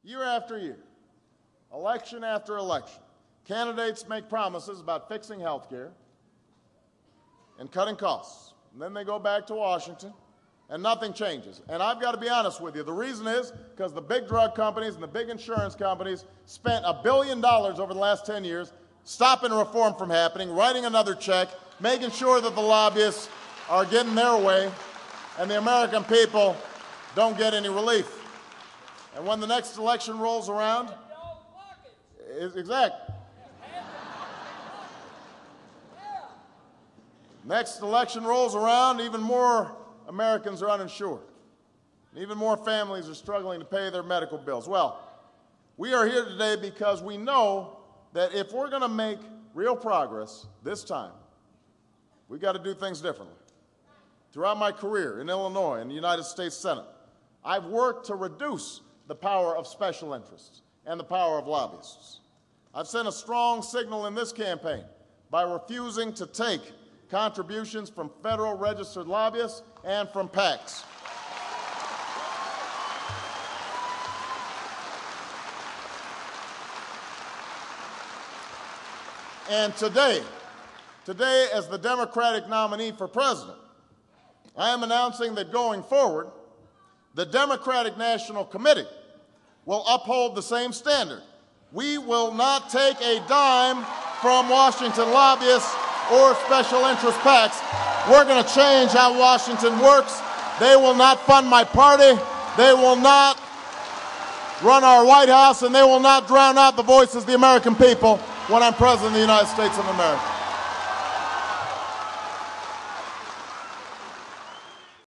Year after year, election after election, candidates make promises about fixing health care and cutting costs. And then they go back to Washington, and nothing changes. And I've got to be honest with you. The reason is because the big drug companies and the big insurance companies spent $1 billion over the last 10 years stopping reform from happening, writing another check, making sure that the lobbyists are getting their way, and the American people don't get any relief. And when the next election rolls around, exactly. Next election rolls around, even more Americans are uninsured. Even more families are struggling to pay their medical bills. Well, we are here today because we know that if we're going to make real progress this time, we've got to do things differently. Throughout my career in Illinois and the United States Senate, I've worked to reduce the power of special interests and the power of lobbyists. I've sent a strong signal in this campaign by refusing to take contributions from federal registered lobbyists and from PACs. And today, as the Democratic nominee for president, I am announcing that going forward, the Democratic National Committee will uphold the same standard. We will not take a dime from Washington lobbyists or special interest PACs. We're going to change how Washington works. They will not fund my party. They will not run our White House, and they will not drown out the voices of the American people when I'm President of the United States of America.